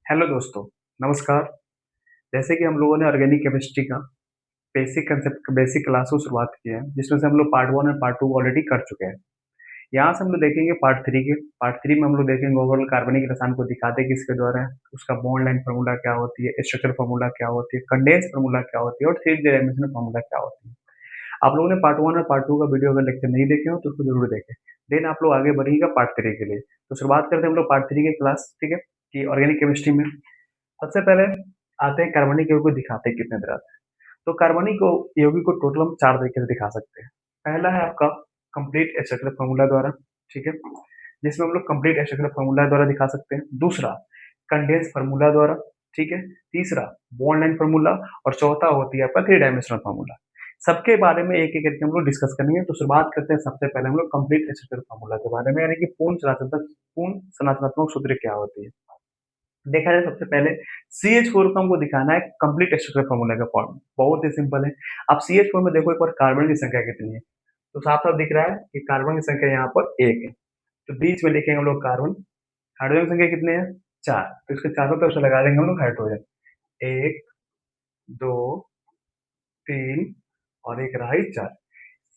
Hello दोस्तों, नमस्कार। जैसे कि हम लोगों ने ऑर्गेनिक केमिस्ट्री का बेसिक कंसेप्ट बेसिक क्लास को शुरुआत की है, जिसमें से हम लोग पार्ट 1 और पार्ट 2 ऑलरेडी कर चुके हैं। यहाँ से हम लोग देखेंगे पार्ट 3 के। पार्ट 3 में हम लोग देखेंगे ओवरऑल कार्बनिक रसायन को दिखाते हैं किसके द्वारा है, उसका बॉन्ड लाइन फार्मूला क्या होती है, स्ट्रक्चर फार्मूला क्या होती है, कंडेंस फार्मूला क्या होती है और थ्री डायमेंशनल फार्मूला क्या होती है। आप लोगों ने पार्ट 1 और पार्ट 2 का वीडियो अगर लेक्चर नहीं देखे हो तो उसको जरूर देखें। देन आप लोग आगे बढ़िएगा पार्ट 3 के लिए। तो शुरुआत करते हैं हम लोग पार्ट 3 की क्लास, ठीक है, कि ऑर्गेनिक केमिस्ट्री में सबसे पहले आते हैं कार्बनिक यौगिक को दिखाते हैं कितने तरह से। तो कार्बनिक यौगिक को टोटल हम 4 तरीके से दिखा सकते हैं। पहला है आपका कंप्लीट स्ट्रक्चरल फार्मूला द्वारा, ठीक है, जिसमें हम लोग कंप्लीट स्ट्रक्चरल फार्मूला द्वारा दिखा सकते हैं। दूसरा कंडेंस फार्मूला द्वारा, ठीक है। तीसरा बॉन्ड लाइन फार्मूला और चौथा होती है आपका थ्री डायमेंशनल फार्मूला। सबके बारे में एक एक करके हम लोग डिस्कस करेंगे। तो शुरुआत करते हैं सबसे पहले हम लोग कंप्लीट स्ट्रक्चरल फार्मूला के बारे में, यानी कि पूर्ण संरचनात्मक सूत्र क्या होती है। देखा जाए सबसे पहले CH4 को हमको दिखाना है कंप्लीट स्ट्रक्चर फार्मूला का फॉर्म, बहुत ही सिंपल है। अब CH4 में देखो एक बार कार्बन की संख्या कितनी है, तो साफ साफ दिख रहा है कि कार्बन की संख्या यहाँ पर 1 है। तो बीच में लिखेंगे हम लोग कार्बन। हाइड्रोजन की संख्या कितने हैं, 4। तो इसके चारों तरफ से लगा देंगे हम लोग हाइड्रोजन। 1 2 3 और एक रहा ही 4।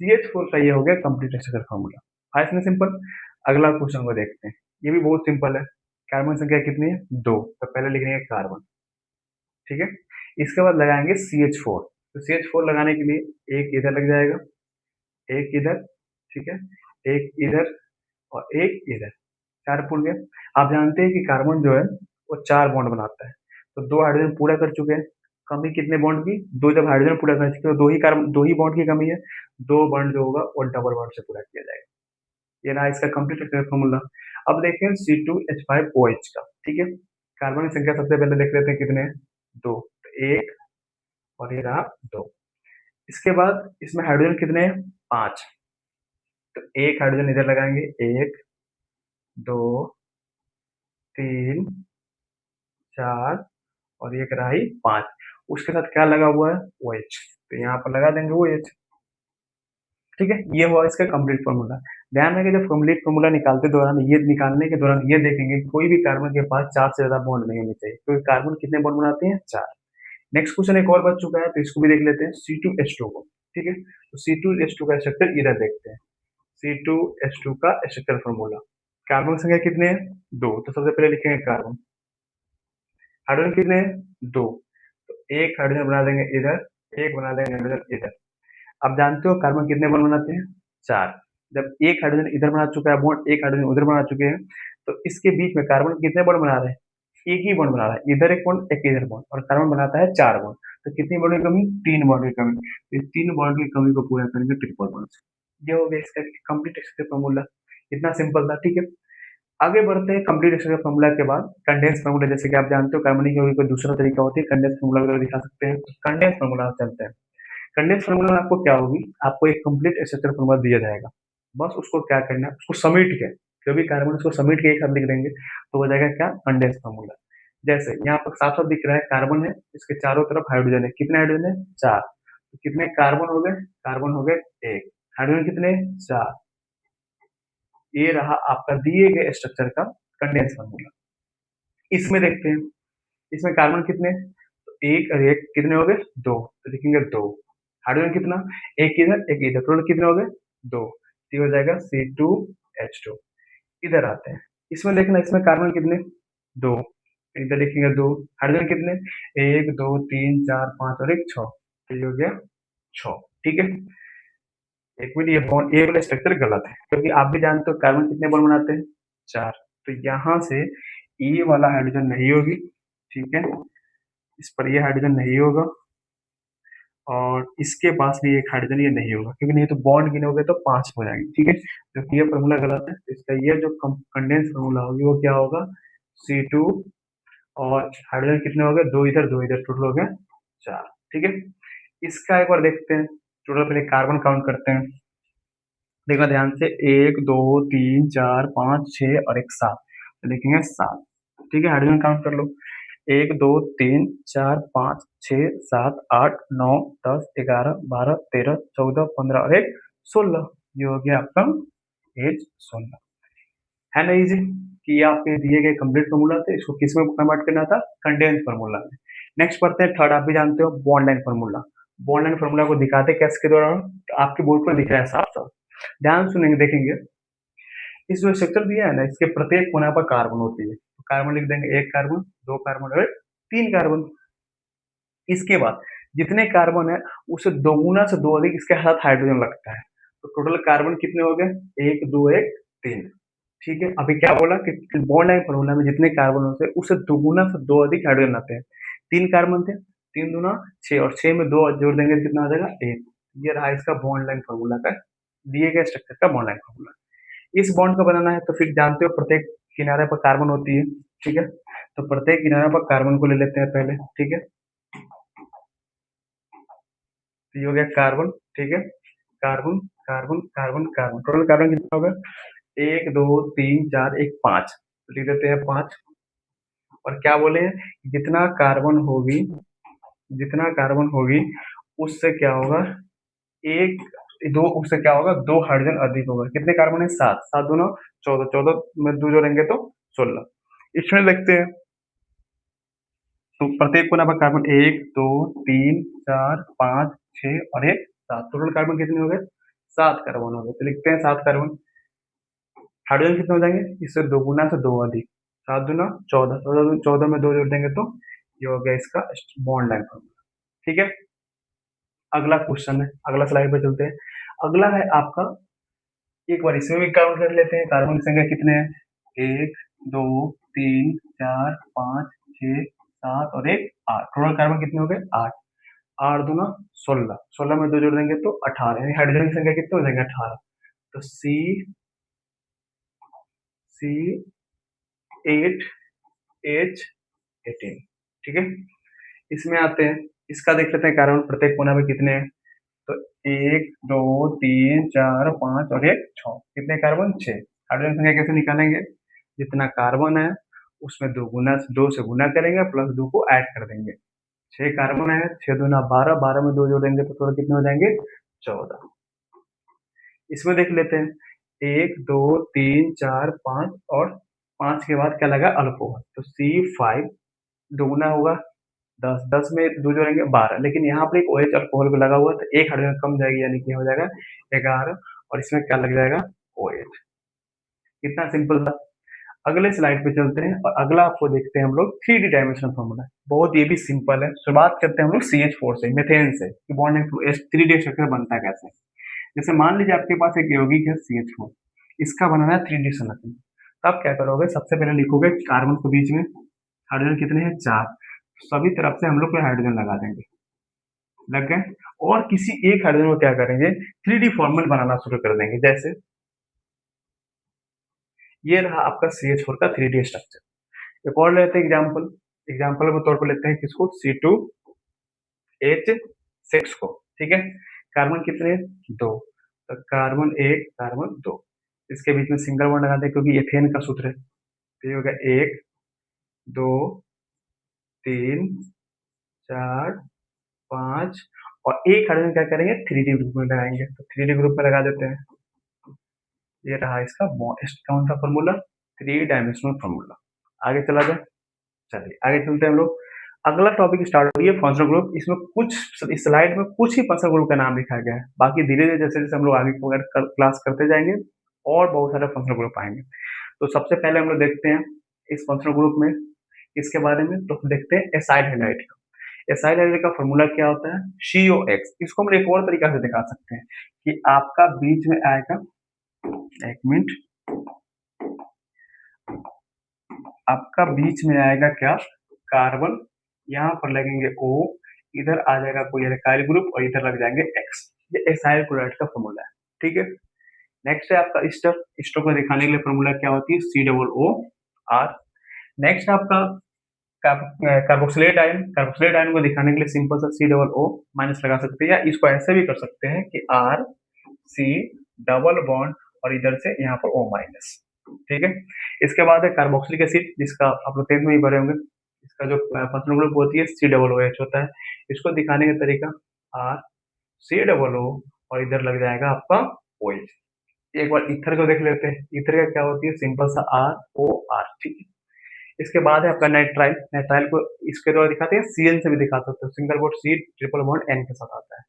CH4 का ये हो गया कंप्लीट स्ट्रक्चर फार्मूला। है इसमें सिंपल। अगला क्वेश्चन को देखते हैं, ये भी बहुत सिंपल है। कार्बन की संख्या कितनी है, 2। तो पहले लिखेंगे कार्बन, ठीक है। इसके बाद लगाएंगे CH4। तो CH4 लगाने के लिए एक इधर लग जाएगा, एक इधर, ठीक है, एक इधर और एक इधर। 4 पुल गए। आप जानते हैं कि कार्बन जो है वो 4 बॉन्ड बनाता है। तो 2 हाइड्रोजन पूरा कर चुके हैं। कमी कितने बॉन्ड की, 2। जब हाइड्रोजन पूरा कर चुके हैं तो 2 ही बॉन्ड की कमी है। 2 बॉन्ड जो होगा वो डबल बॉन्ड से पूरा किया जाएगा। ये रहा इसका कंप्लीट फॉर्मूला। अब देखें C2H5OH का, ठीक है। कार्बन की संख्या सबसे पहले देख लेते हैं कितने हैं, 2। तो 1 और ये रहा 2। इसके बाद इसमें हाइड्रोजन कितने हैं, 5। तो एक हाइड्रोजन इधर लगाएंगे, 1 2 3 4 और एक रहा ही 5। उसके साथ क्या लगा हुआ है, OH। तो यहाँ पर लगा देंगे OH, ठीक है। ये हुआ इसका कंप्लीट फॉर्मूला। ध्यान रखें जब कंप्लीट फॉर्मूला निकालते दौरान ये निकालने के दौरान ये देखेंगे कोई भी कार्बन के पास 4 से ज्यादा बॉन्ड नहीं होने चाहिए, क्योंकि कार्बन कितने बॉन्ड बनाते हैं, 4। नेक्स्ट क्वेश्चन एक और बच चुका है, तो इसको भी देख लेते हैं, C2H2 को, ठीक है। तो C2H2 का स्ट्रक्चर इधर देखते हैं। C2H2 का स्ट्रक्चर फॉर्मूला। कार्बन संख्या कितने हैं, 2। तो सबसे पहले लिखेंगे कार्बन। हाइड्रोजन कितने हैं, 2। तो एक हाइड्रोजन बना देंगे इधर, एक बना देंगे हाइड्रोजन इधर। अब जानते हो कार्बन कितने बॉन्ड बनाते हैं, 4। जब एक हाइड्रोजन इधर बना चुका है बॉन्ड, एक हाइड्रोजन उधर बना चुके हैं, तो इसके बीच में कार्बन कितने बॉन्ड बना रहे हैं, एक ही बॉन्ड बना रहा है, इधर एक बॉन्ड एक इधर बॉन्ड, और कार्बन बनाता है 4 बॉन्ड। तो कितनी बॉन्ड की कमी, 3 बॉन्ड की कमी। तो इस 3 बॉन्ड की कमी को पूरा करेंगे ट्रिपल बॉन्ड। ये हो गया इसका कंप्लीट स्ट्रक्चर फॉर्मूला। इतना सिंपल था, ठीक है। आगे बढ़ते हैं कंप्लीट स्ट्रक्चर फॉर्मूला के बाद कंडेंस फॉर्मूला। जैसे कि आप जानते हो कार्बनिक यौगिक का दूसरा तरीका होती है कंडेंस फॉर्मूला दिखा सकते हैं। कंडेंस फॉर्मूला चलते हैं। कंडेंस फार्मूला में आपको क्या होगी, आपको एक कंप्लीट स्ट्रक्चर फार्मूला दिया जाएगा। बस उसको क्या करना है, उसको समेट के, जो भी कार्बन उसको समेट के एक साथ लिख देंगे तो हो जाएगा क्या, कंडेंस फार्मूला। जैसे यहाँ पर साफ साफ दिख रहा है कार्बन है, इसके चारों तरफ हाइड्रोजन है। कितने हाइड्रोजन है, 4। तो कितने कार्बन हो गए, कार्बन हो गए 1। हाइड्रोजन कितने, 4। ये रहा आपका दिए गए स्ट्रक्चर का कंडेंस फार्मूला। इसमें देखते हैं, इसमें कार्बन कितने, तो एक और एक कितने हो गए, 2। तो लिखेंगे 2। हाइड्रोजन कितना, एक इधर एक इधर, टोटल कितने हो गए, 2। तो हो जाएगा C2H2। इधर आते हैं, इसमें देखना, इसमें कार्बन कितने, 2। इधर लिखेंगे 2। हाइड्रोजन कितने, 1 2 3 4 5 और एक 6। तो ये हो गया 6, ठीक है। एक मिनट, ये बॉन्ड ए वाला स्ट्रक्चर गलत है, क्योंकि आप भी जानते हो कार्बन कितने बॉन्ड बनाते हैं, 4। तो यहाँ से ये वाला हाइड्रोजन नहीं होगी, ठीक है। इस पर ये हाइड्रोजन नहीं होगा और इसके पास भी एक हाइड्रोजन ये नहीं होगा, क्योंकि नहीं तो बॉन्ड गिनोगे तो 5 हो जाएंगे, ठीक है। क्योंकि ये फॉर्मूला गलत है, तो इसका ये जो कंडेंस फॉर्मूला होगी वो क्या होगा, C2 और हाइड्रोजन कितने हो गए, 2 इधर 2 इधर, टोटल हो गया 4, ठीक है। इसका एक बार देखते हैं, टोटल पहले कार्बन काउंट करते हैं। देखना ध्यान से, 1 2 3 4 5 6 और एक 7। तो देखेंगे 7, ठीक है। हाइड्रोजन काउंट कर लो, 1 2 3 4 5 6 7 8 9 10 11 12 13 14 15 और एक 16। ये हो गया आपका एज 16। है ना इजी कि ये आपके दिए गए कंप्लीट फार्मूला थे, इसको किस में कन्वर्ट करना था, कंडेंस फार्मूला में। नेक्स्ट पढ़ते हैं थर्ड, आप भी जानते हो bond line formula. Bond line formula को दिखाते कैसे के द्वारा, तो आपके बोर्ड पर दिख रहा है साफ साफ, ध्यान सुनेंगे देखेंगे। इस जो स्ट्रक्चर दिया है ना, इसके प्रत्येक कोना पर कार्बन होती है, तो कार्बन लिख देंगे, एक कार्बन, दो कार्बन और तीन कार्बन। इसके बाद जितने कार्बन है उससे दोगुना से दो अधिक इसके साथ हाइड्रोजन लगता है, तो टोटल कार्बन कितने हो गए, एक दो एक तीन। ठीक है, अभी क्या बोला कि बॉन्ड लाइन फॉर्मूला में जितने कार्बन होते हैं उससे दोगुना से दो अधिक हाइड्रोजन आते हैं। तीन कार्बन थे, तीन दूना छह, और छह में दो जोड़ देंगे तो कितना आ जाएगा, एक। ये रहा इसका बॉन्ड लाइन फॉर्मूला का दिए गए स्ट्रक्चर का बॉन्ड लाइन फॉर्मूला। इस बॉन्ड को बनाना है तो फिर जानते हो प्रत्येक किनारे पर कार्बन होती है। ठीक है, तो प्रत्येक किनारे पर कार्बन को ले लेते हैं पहले। ठीक है, तो ये हो गया कार्बन। ठीक है, carbon carbon carbon carbon, total carbon कितना होगा, एक दो तीन चार एक पांच, तो लिख देते हैं पांच। और क्या बोले हैं, जितना कार्बन होगी, जितना कार्बन होगी उससे क्या होगा, एक दो, उससे क्या होगा, दो हाइड्रोजन अधिक होगा। कितने कार्बन है, सात, सात दूना चौदह, चौदह में दो जोड़ेंगे तो 16। इसमें देखते हैं, तो प्रत्येक कोना पर कार्बन एक दो तीन चार पांच छह और एक सात, टोटल कार्बन कितने हो गए, सात कार्बन हो गए, तो लिखते हैं सात कार्बन। हाइड्रोजन कितने हो जाएंगे, इससे दो गुना से दो अधिक, सात दूना चौदह, चौदह चौदह में दो जोड़ देंगे तो ये हो गया इसका बॉन्ड लाइन फॉर्मूला। ठीक है, अगला क्वेश्चन है, अगला स्लाइड पे चलते हैं। अगला है आपका, एक बार इसमें भी काउंट कर लेते हैं, कार्बन की संख्या कितने हैं, एक दो तीन चार पाँच छः सात और एक आठ, टोटल कार्बन कितने हो गए, आठ। आठ दूना 16, 16 में दो जोड़ देंगे तो 18, यानी हाइड्रोजन की संख्या कितने हो जाएंगे, 18। तो सी 8H18। ठीक है, इसमें आते हैं, इसका देख लेते हैं कार्बन प्रत्येक कोना में कितने हैं, तो एक दो तीन चार पांच और एक छः, कितने कार्बन, छः। हाइड्रोजन संख्या कैसे निकालेंगे, जितना कार्बन है उसमें दो गुना, दो से गुना करेंगे प्लस दो को ऐड कर देंगे। छह कार्बन है, छह दूना 12, 12 में दो जोड़ेंगे तो टोटल कितने हो जाएंगे, 14। इसमें देख लेते हैं, एक दो तीन चार पाँच, और पाँच के बाद क्या लगा, अल्कोहल, तो C5, दोगुना होगा 10, 10 में दो जोड़ेंगे 12, लेकिन यहाँ पर एक OH अल्कोहल को लगा हुआ है तो एक हाइड्रोजन कम जाएगी, यानी कि हो जाएगा 11, और इसमें क्या लग जाएगा, OH। कितना सिंपल था। अगले स्लाइड पे चलते हैं और अगला आपको देखते हैं हम लोग 3D डायमेंशनल फॉर्मूला। बहुत ये भी सिंपल है। शुरुआत करते हैं हम लोग CH4 से, मेथेन से, कि बॉन्ड 3D स्ट्रक्चर बनता है कैसे। जैसे मान लीजिए आपके पास एक यौगिक है CH4, इसका बनाना है 3D संरचना, तो आप क्या करोगे, सबसे पहले लिखोगे कार्बन के बीच में हाइड्रोजन कितने हैं, चार, सभी तरफ से हम लोग कोई हाइड्रोजन लगा देंगे, लग गए। और किसी एक हाइड्रोजन को क्या करेंगे, 3D फॉर्मूल बनाना शुरू कर देंगे। जैसे ये रहा आपका CH4 का 3D स्ट्रक्चर। एक और लेते हैं एग्जाम्पल, एग्जाम्पल के तौर पर लेते हैं किसको, C2H6 को। ठीक है, कार्बन कितने, दो, तो कार्बन एक कार्बन दो, इसके बीच में सिंगल बॉन्ड लगा दें क्योंकि एथेन का सूत्र है, तो ये होगा एक दो तीन चार पांच, और एक हाइड्रोजन क्या करेंगे, 3D ग्रुप में लगाएंगे, तो 3D ग्रुप में लगा देते हैं। ये रहा इसका कौन सा फॉर्मूला, 3 डायमेंशनल फॉर्मूला। आगे चला जाए, चलिए आगे चलते हैं हम लोग। अगला टॉपिक स्टार्ट हो रही है फंक्शनल ग्रुप। इसमें कुछ, इस स्लाइड में कुछ ही फंक्शनल ग्रुप का नाम लिखा गया है, बाकी धीरे धीरे जैसे जैसे हम लोग आगे क्लास करते जाएंगे और बहुत सारे फंक्शनल ग्रुप आएंगे। तो सबसे पहले हम लोग देखते हैं इस फंक्शनल ग्रुप में इसके बारे में, तो देखते हैं एसाइल हाइड्राइड का। एसाइल हाइड्राइड का फॉर्मूला क्या होता है, COX। इसको हम एक और तरीका से दिखा सकते हैं कि आपका बीच में आएगा, एक मिनट, आपका बीच में आएगा क्या, कार्बन, यहाँ पर लगेंगे O, इधर आ जाएगा कोई एल्काइल ग्रुप और इधर लग जाएंगे X। ये एसाइल क्लोराइड का फॉर्मूला है। ठीक है, नेक्स्ट है आपका स्टर। स्टर को दिखाने के लिए फॉर्मूला क्या होती है, COOR। नेक्स्ट आपका कार्बोक्सिलेट आयन। कार्बोक्सिलेट आयन को दिखाने के लिए सिंपल सा COO माइनस लगा सकते हैं, या इसको ऐसे भी कर सकते हैं कि RC डबल बॉन्ड और इधर से यहाँ पर O माइनस। ठीक है, इसके बाद है कार्बोक्सिलिक एसिड, जिसका आप लोग 10th में ही पढ़े होंगे। इसका जो फंक्शनल ग्रुप होती है COOH होता है। इसको दिखाने का तरीका RCOO और इधर लग जाएगा आपका OH। एक बार ईथर को देख लेते हैं। ईथर का क्या होती है, सिंपल सा ROR, ठीक है। इसके बाद है आपका नाइट्राइल। नाइट्राइल को इसके द्वारा दिखाते हैं, CN से भी दिखा सकते हो, single bond C triple bond N के साथ आता है।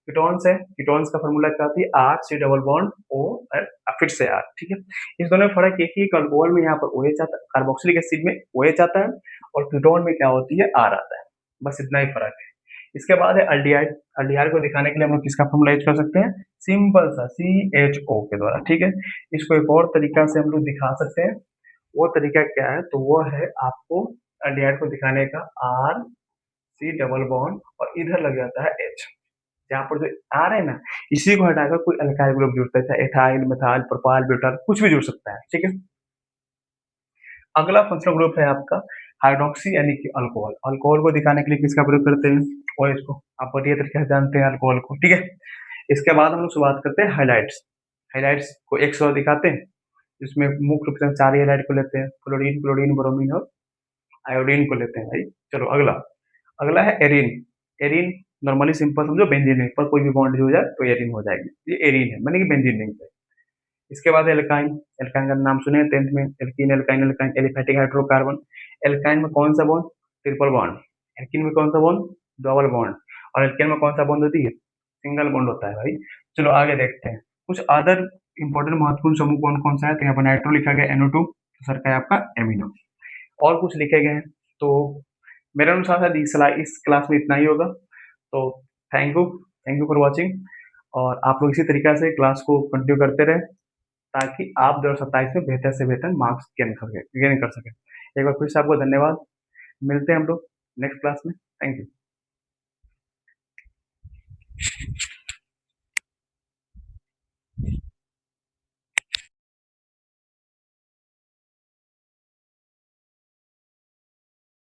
कीटोन्स है, कीटोन्स का फॉर्मूला क्या होती है, RC डबल बॉन्ड O और फिर से R, ठीक है। इस दोनों में फर्क एक ही, अल्कोहल में यहाँ पर OH आता है, कार्बोक्सिलिक एसिड में OH आता है, और कीटोन में क्या होती है, R आता है। बस इतना ही फर्क है। इसके बाद है अल्डिहाइड। अल्डिहाइड को दिखाने के लिए हम लोग किसका फॉर्मूला यूज कर सकते हैं, सिंपल सा CHO के द्वारा, ठीक है। इसको एक और तरीका से हम लोग दिखा सकते हैं। वो तरीका क्या है, तो वो है आपको अल्डिहाइड को दिखाने का RC डबल बॉन्ड और इधर लग जाता है H। यहाँ पर जो आर है ना, इसी को हटाकर कोई अल्काइल ग्रुप जुड़ता है, चाहे एथाइल, मिथाइल, प्रोपाइल, ब्यूटाइल, कुछ भी जुड़ सकता है, ठीक है। अगला फंक्शनल ग्रुप है आपका हाइड्रोक्सी यानी कि अल्कोहल। अल्कोहल को दिखाने के लिए किसका प्रयोग करते हैं, OH को। आप बढ़िया तरीके से जानते हैं अल्कोहल को, ठीक है। इसके बाद हम लोग शुरुआत करते हैं हाइलाइट्स। हाइलाइट्स को एक साथ दिखाते हैं, इसमें मुख्य रूप से हम चार हाइलाइट को लेते हैं, फ्लोरीन, क्लोरीन, ब्रोमीन और आयोडीन को लेते हैं भाई। चलो अगला, अगला है एरिन। एरिन नॉर्मली सिंपल समझो बेंजीन रिंग पर कोई भी बॉन्ड हो जाए तो एरिन हो जाएगी, ये एरिन है, माने कि बेंजीन रिंग पे। इसके बाद एल्काइन। एल्काइन का नाम सुने 10th में, alkene, alkyne, alkyne, aliphatic hydrocarbon. Alkyne में कौन सा बॉन्ड, ट्रिपल बॉन्ड। एल्कीन में कौन सा बॉन्ड, डबल बॉन्ड। और एल्केन में कौन सा बॉन्ड होती है, सिंगल बॉन्ड होता है भाई। चलो आगे देखते हैं कुछ अदर इंपॉर्टेंट महत्वपूर्ण समूह कौन कौन सा है। तो यहाँ पर नाइट्रो लिखा गया NO2, तो सर का है आपका एमिनो। और कुछ लिखे गए हैं, तो मेरे अनुसार शायद इस क्लास में इतना ही होगा। तो थैंक यू फॉर वॉचिंग, और आप लोग इसी तरीके से क्लास को कंटिन्यू करते रहे, ताकि आप 2027 में बेहतर से बेहतर मार्क्स गेन कर सके। एक बार फिर से आपको धन्यवाद। मिलते हैं हम लोग नेक्स्ट क्लास में। Thank you.